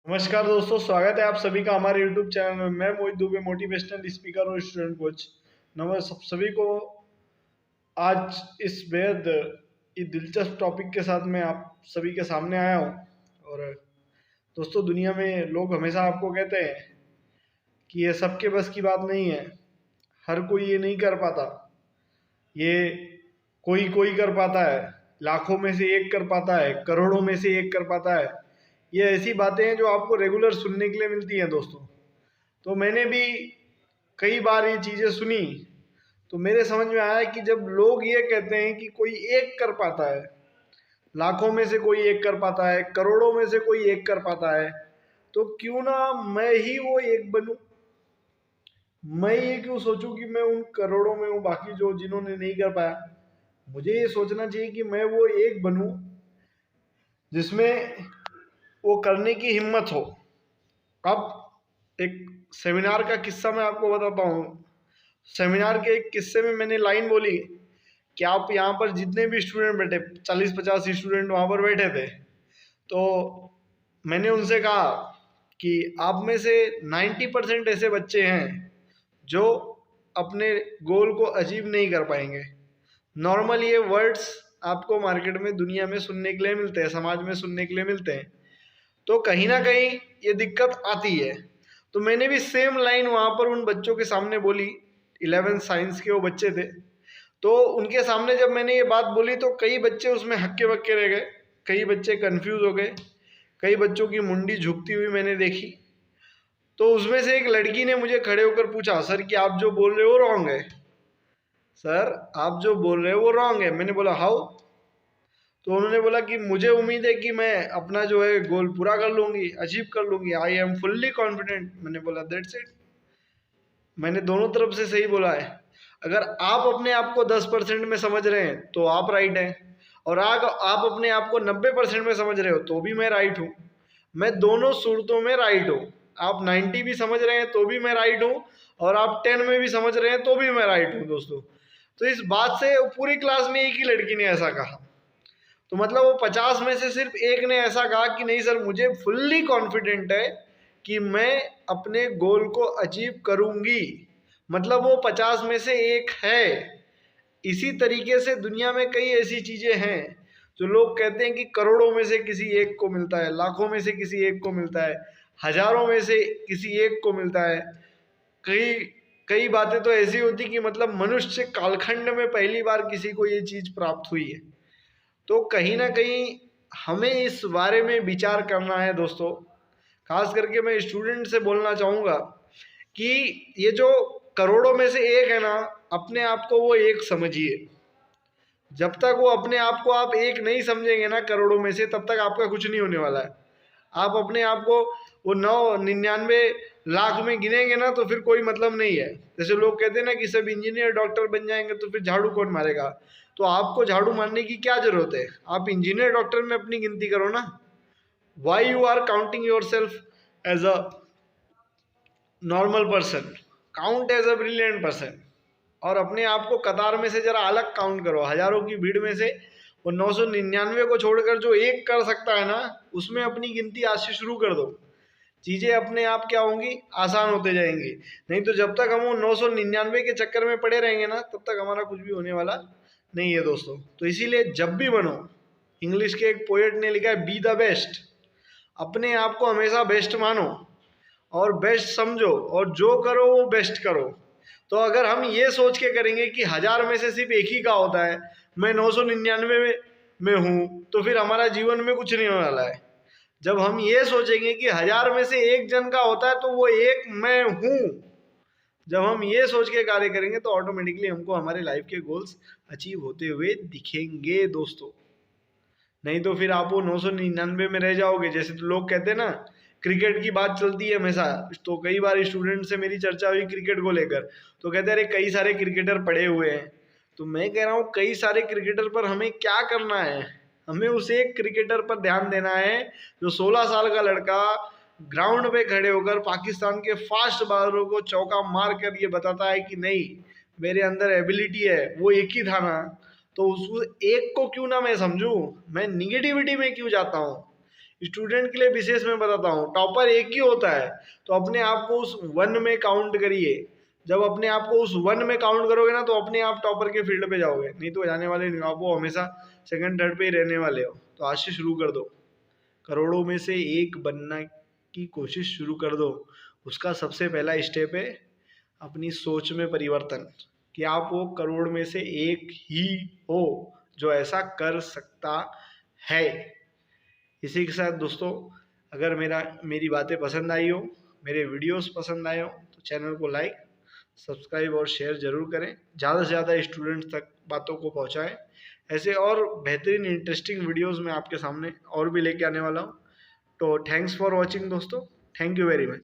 नमस्कार दोस्तों, स्वागत है आप सभी का हमारे YouTube चैनल में। मैं मोहित दुबे, मोटिवेशनल स्पीकर और स्टूडेंट कोच। नमस्कार सब सभी को। आज इस बेहद ही दिलचस्प टॉपिक के साथ मैं आप सभी के सामने आया हूँ। और दोस्तों, दुनिया में लोग हमेशा आपको कहते हैं कि ये सबके बस की बात नहीं है, हर कोई ये नहीं कर पाता, ये कोई कोई कर पाता है, लाखों में से एक कर पाता है, करोड़ों में से एक कर पाता है। ये ऐसी बातें हैं जो आपको रेगुलर सुनने के लिए मिलती हैं दोस्तों। तो मैंने भी कई बार ये चीज़ें सुनी, तो मेरे समझ में आया कि जब लोग ये कहते हैं कि कोई एक कर पाता है, लाखों में से कोई एक कर पाता है, करोड़ों में से कोई एक कर पाता है, तो क्यों ना मैं ही वो एक बनूं। मैं ये क्यों सोचूं कि मैं उन करोड़ों में हूँ, बाकी जो जिन्होंने नहीं कर पाया। मुझे ये सोचना चाहिए कि मैं वो एक बनूं जिसमें वो करने की हिम्मत हो। अब एक सेमिनार का किस्सा मैं आपको बताता हूँ। सेमिनार के एक किस्से में मैंने लाइन बोली कि आप यहाँ पर जितने भी स्टूडेंट बैठे, 40-50 स्टूडेंट वहाँ पर बैठे थे, तो मैंने उनसे कहा कि आप में से 90% ऐसे बच्चे हैं जो अपने गोल को अचीव नहीं कर पाएंगे। नॉर्मल ये वर्ड्स आपको मार्केट में, दुनिया में सुनने के लिए मिलते हैं, समाज में सुनने के लिए मिलते हैं। तो कहीं ना कहीं ये दिक्कत आती है। तो मैंने भी सेम लाइन वहाँ पर उन बच्चों के सामने बोली। 11th साइंस के वो बच्चे थे, तो उनके सामने जब मैंने ये बात बोली तो कई बच्चे उसमें हक्के बक्के रह गए, कई बच्चे कंफ्यूज हो गए, कई बच्चों की मुंडी झुकती हुई मैंने देखी। तो उसमें से एक लड़की ने मुझे खड़े होकर पूछा, सर कि आप जो बोल रहे हो रॉन्ग है। सर, आप जो बोल रहे हो वो रॉन्ग है। मैंने बोला हाउ? तो उन्होंने बोला कि मुझे उम्मीद है कि मैं अपना जो है गोल पूरा कर लूंगी, अचीव कर लूंगी, आई एम फुल्ली कॉन्फिडेंट। मैंने बोला दैट्स इट। मैंने दोनों तरफ से सही बोला है। अगर आप अपने आप को 10% में समझ रहे हैं तो आप राइट हैं, और आप अपने आप को 90% में समझ रहे हो तो भी मैं राइट हूँ। मैं दोनों सूरतों में राइट हूँ। आप 90 भी समझ रहे हैं तो भी मैं राइट हूँ, और आप 10 में भी समझ रहे हैं तो भी मैं राइट हूँ दोस्तों। तो इस बात से पूरी क्लास में एक ही लड़की ने ऐसा कहा। तो मतलब वो 50 में से सिर्फ एक ने ऐसा कहा कि नहीं सर, मुझे फुल्ली कॉन्फिडेंट है कि मैं अपने गोल को अचीव करूंगी। मतलब वो 50 में से एक है। इसी तरीके से दुनिया में कई ऐसी चीजें हैं जो लोग कहते हैं कि करोड़ों में से किसी एक को मिलता है, लाखों में से किसी एक को मिलता है, हजारों में से किसी एक को मिलता है। कई कई बातें तो ऐसी होती कि मतलब मनुष्य कालखंड में पहली बार किसी को ये चीज प्राप्त हुई है। तो कहीं ना कहीं हमें इस बारे में विचार करना है दोस्तों। खास करके मैं स्टूडेंट से बोलना चाहूँगा कि ये जो करोड़ों में से एक है ना, अपने आप को वो एक समझिए। जब तक वो अपने आप को आप एक नहीं समझेंगे ना करोड़ों में से, तब तक आपका कुछ नहीं होने वाला है। आप अपने आप को वो 99 लाख में गिनेंगे ना, तो फिर कोई मतलब नहीं है। जैसे लोग कहते हैं ना कि सब इंजीनियर डॉक्टर बन जाएंगे तो फिर झाड़ू कौन मारेगा। तो आपको झाड़ू मारने की क्या जरूरत है? आप इंजीनियर डॉक्टर में अपनी गिनती करो ना। Why you are counting yourself as a normal person? Count as a brilliant person. और अपने आप को कतार में से जरा अलग काउंट करो, हजारों की भीड़ में से वो 999 को छोड़कर जो एक कर सकता है ना, उसमें अपनी गिनती आज से शुरू कर दो। चीजें अपने आप क्या होंगी, आसान होते जाएंगी। नहीं तो जब तक हम वो 999 के चक्कर में पड़े रहेंगे ना, तब तक हमारा कुछ भी होने वाला नहीं है दोस्तों। तो इसीलिए जब भी बनो, इंग्लिश के एक पोएट ने लिखा है बी द बेस्ट। अपने आप को हमेशा बेस्ट मानो और बेस्ट समझो, और जो करो वो बेस्ट करो। तो अगर हम ये सोच के करेंगे कि 1000 में से सिर्फ एक ही का होता है, मैं 999 में हूँ, तो फिर हमारा जीवन में कुछ नहीं होने वाला है। जब हम ये सोचेंगे कि 1000 में से एक जन का होता है तो वो एक मैं हूँ, जब हम ये सोच के कार्य करेंगे तो ऑटोमेटिकली हमको हमारे लाइफ के गोल्स अचीव होते हुए दिखेंगे दोस्तों। नहीं तो फिर आप वो 999 में रह जाओगे। जैसे तो लोग कहते हैं ना, क्रिकेट की बात चलती है हमेशा, तो कई बार स्टूडेंट से मेरी चर्चा हुई क्रिकेट को लेकर, तो कहते हैं अरे कई सारे क्रिकेटर पड़े हुए हैं। तो मैं कह रहा हूँ कई सारे क्रिकेटर पर हमें क्या करना है? हमें उस एक क्रिकेटर पर ध्यान देना है जो 16 साल का लड़का ग्राउंड पे खड़े होकर पाकिस्तान के फास्ट बॉलरों को चौका मार कर ये बताता है कि नहीं, मेरे अंदर एबिलिटी है। वो एक ही था ना, तो उस एक को क्यों ना मैं समझूं, मैं निगेटिविटी में क्यों जाता हूँ? स्टूडेंट के लिए विशेष मैं बताता हूँ, टॉपर एक ही होता है, तो अपने आप को उस 1 में काउंट करिए। जब अपने आप को उस 1 में काउंट करोगे ना, तो अपने आप टॉपर के फील्ड पे जाओगे, नहीं तो जाने वाले नहीं हो, आप वो हमेशा सेकंड थर्ड पे ही रहने वाले हो। तो आज से शुरू कर दो, करोड़ों में से एक बनना की कोशिश शुरू कर दो। उसका सबसे पहला स्टेप है अपनी सोच में परिवर्तन, कि आप वो करोड़ में से एक ही हो जो ऐसा कर सकता है। इसी के साथ दोस्तों, अगर मेरी बातें पसंद आई हो, मेरे वीडियोस पसंद आए हो, तो चैनल को लाइक, सब्सक्राइब और शेयर जरूर करें। ज़्यादा से ज़्यादा स्टूडेंट्स तक बातों को पहुंचाएं। ऐसे और बेहतरीन इंटरेस्टिंग वीडियोस मैं आपके सामने और भी लेके आने वाला हूं। तो थैंक्स फॉर वॉचिंग दोस्तों, थैंक यू वेरी मच।